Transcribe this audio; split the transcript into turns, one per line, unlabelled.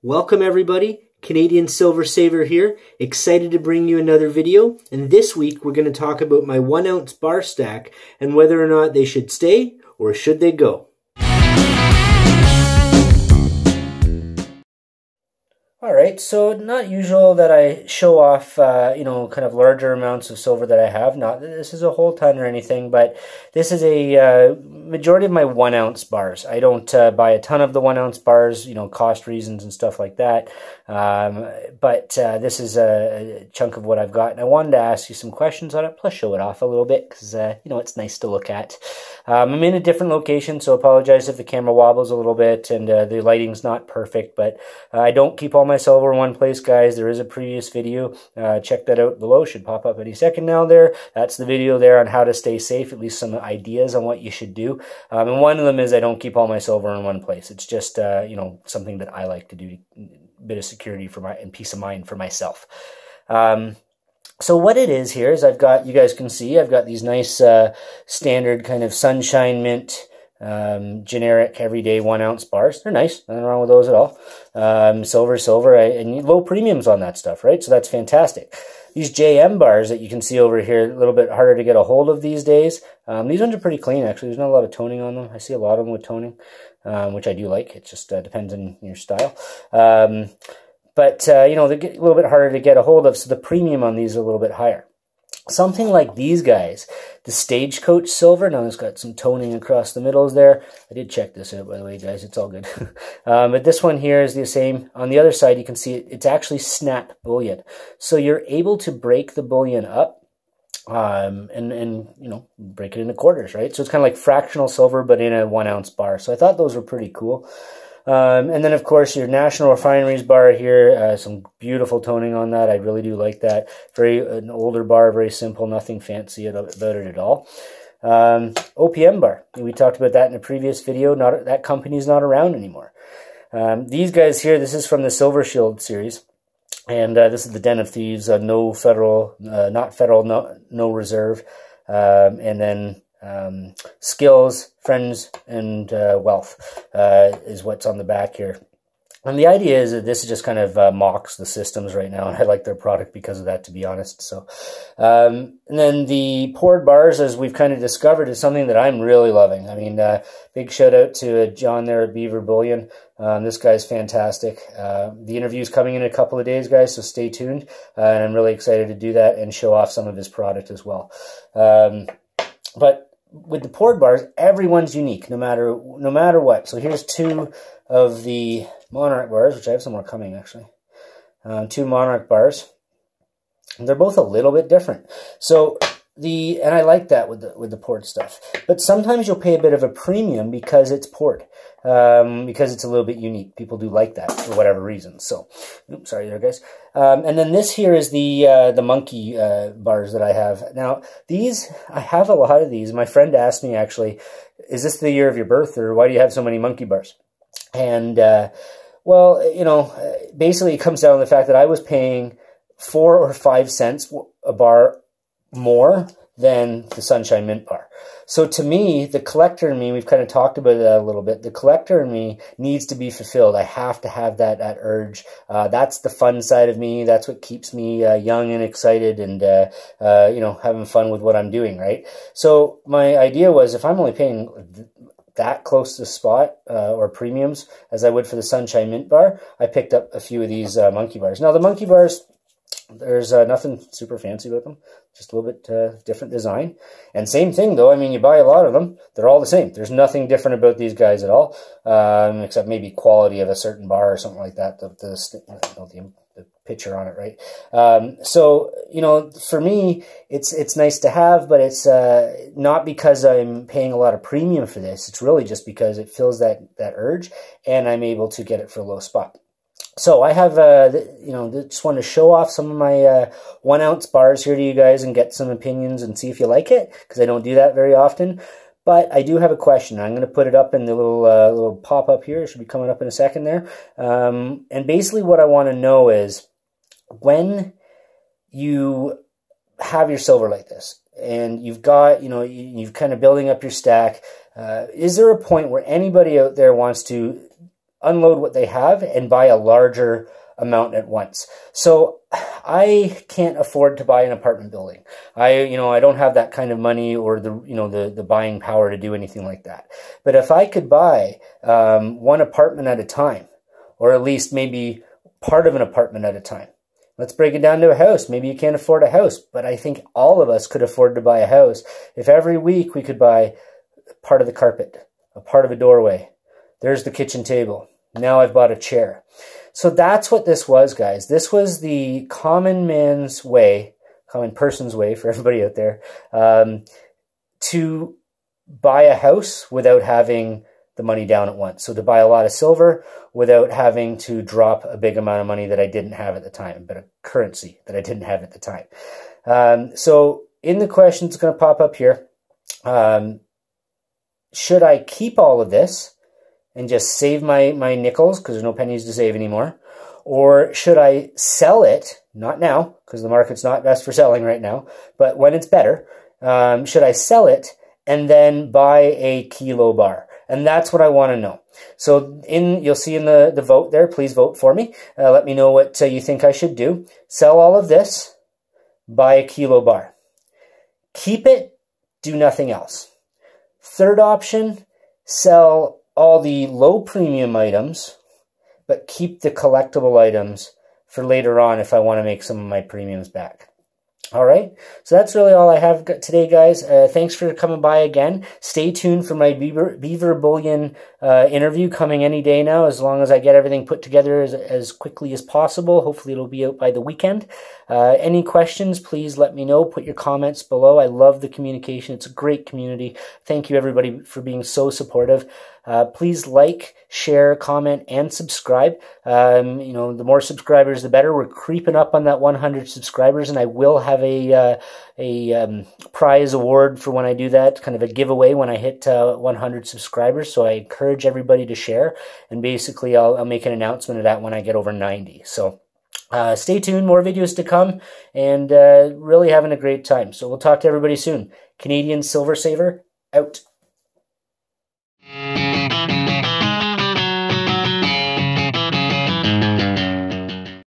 Welcome everybody, Canadian Silver Saver here, excited to bring you another video, and this week we're going to talk about my 1 ounce bar stack and whether or not they should stay or should they go. Alright, so not usual that I show off, kind of larger amounts of silver that I have. Not that this is a whole ton or anything, but this is a majority of my 1 ounce bars. I don't buy a ton of the 1 ounce bars, cost reasons and stuff like that. But this is a chunk of what I've got. And I wanted to ask you some questions on it, plus show it off a little bit, because, it's nice to look at. I'm in a different location, so I apologize if the camera wobbles a little bit and the lighting's not perfect, but I don't keep all my silver in one place, guys. There is a previous video. Check that out below. Should pop up any second now there. That's the video there on how to stay safe, at least some ideas on what you should do. And one of them is I don't keep all my silver in one place. It's just, something that I like to do, a bit of security for and peace of mind for myself. So what it is here is I've got, you guys can see, I've got these nice standard kind of Sunshine Mint generic everyday 1 ounce bars. They're nice, nothing wrong with those at all. Silver, and low premiums on that stuff, right? So that's fantastic. These JM bars that you can see over here, a little bit harder to get a hold of these days. These ones are pretty clean, actually. There's not a lot of toning on them. I see a lot of them with toning, which I do like. It just depends on your style. But they get a little bit harder to get a hold of, so the premium on these is a little bit higher. Something like these guys, the Stagecoach Silver, now it's got some toning across the middles there. I did check this out, by the way, guys, it's all good. But this one here is the same. On the other side, you can see it's actually snap bullion. So you're able to break the bullion up and break it into quarters, right? So it's kind of like fractional silver, but in a 1 ounce bar. So I thought those were pretty cool. And then, of course, your National Refineries bar here, some beautiful toning on that. I really do like that. An older bar, very simple, nothing fancy about it at all. OPM bar, we talked about that in a previous video. That company's not around anymore. These guys here, this is from the Silver Shield series. And this is the Den of Thieves, no federal, no reserve. And then Skills, Friends, and Wealth is what's on the back here. And the idea is that this just kind of mocks the systems right now, and I like their product because of that, to be honest. So, and then the poured bars, as we've kind of discovered, is something that I'm really loving. I mean, big shout out to John there at Beaver Bullion. This guy's fantastic. The interview's coming in a couple of days, guys, so stay tuned. And I'm really excited to do that and show off some of his product as well. But with the poured bars, everyone's unique, no matter what. So here's 2 of the Monarch bars, which I have some more coming, actually. 2 Monarch bars. And they're both a little bit different. So and I like that with the poured stuff. But sometimes you'll pay a bit of a premium because it's poured, because it's a little bit unique. People do like that for whatever reason. So, oops, sorry there, guys. And then this here is the monkey bars that I have. Now, I have a lot of these. My friend asked me, actually, is this the year of your birth, or why do you have so many monkey bars? And, basically it comes down to the fact that I was paying 4 or 5 cents a bar more than the Sunshine Mint bar. So to me, the collector in me, we've kind of talked about that a little bit, the collector in me needs to be fulfilled. I have to have that urge. That's the fun side of me. That's what keeps me young and excited and, having fun with what I'm doing, right? So my idea was, if I'm only paying that close to spot or premiums as I would for the Sunshine Mint bar, I picked up a few of these monkey bars. Now, the monkey bars, there's nothing super fancy about them, just a little bit different design. And same thing, though. I mean, you buy a lot of them, they're all the same. There's nothing different about these guys at all, except maybe quality of a certain bar or something like that, the picture on it, right? So, for me, it's nice to have, but it's not because I'm paying a lot of premium for this. It's really just because it fills that urge, and I'm able to get it for a low spot. So I have, just want to show off some of my 1 ounce bars here to you guys and get some opinions and see if you like it, because I don't do that very often. But I do have a question. I'm going to put it up in the little pop-up here. It should be coming up in a second there. And basically what I want to know is, when you have your silver like this, and you've got, you've kind of building up your stack, is there a point where anybody out there wants to unload what they have and buy a larger amount at once. So I can't afford to buy an apartment building. I don't have that kind of money or the buying power to do anything like that. But if I could buy one apartment at a time, or at least maybe part of an apartment at a time. Let's break it down to a house. Maybe you can't afford a house, but I think all of us could afford to buy a house if every week we could buy part of the carpet, a part of a doorway. There's the kitchen table. Now I've bought a chair. So that's what this was, guys. This was the common man's way, common person's way for everybody out there, to buy a house without having the money down at once. So to buy a lot of silver without having to drop a big amount of money that I didn't have at the time, but a currency that I didn't have at the time. So in the question, it's going to pop up here. Should I keep all of this and just save my nickels because there's no pennies to save anymore? Or should I sell it? Not now, because the market's not best for selling right now, but when it's better, should I sell it and then buy a kilo bar? And that's what I want to know. So you'll see in the vote there, please vote for me. Let me know what you think I should do. Sell all of this, buy a kilo bar. Keep it, do nothing else. Third option, sell all the low premium items, but keep the collectible items for later on if I want to make some of my premiums back. All right, so that's really all I have today, guys. Thanks for coming by again. Stay tuned for my beaver bullion interview coming any day now, as long as I get everything put together as quickly as possible. Hopefully it'll be out by the weekend. Any questions, please let me know. Put your comments below. I love the communication. It's a great community. Thank you, everybody, for being so supportive. Please like, share, comment, and subscribe. The more subscribers, the better. We're creeping up on that 100 subscribers, and I will have a prize award for when I do that, kind of a giveaway when I hit 100 subscribers. So I encourage everybody to share, and basically I'll make an announcement of that when I get over 90. So stay tuned, more videos to come, and really having a great time. So we'll talk to everybody soon. Canadian Silver Saver, out.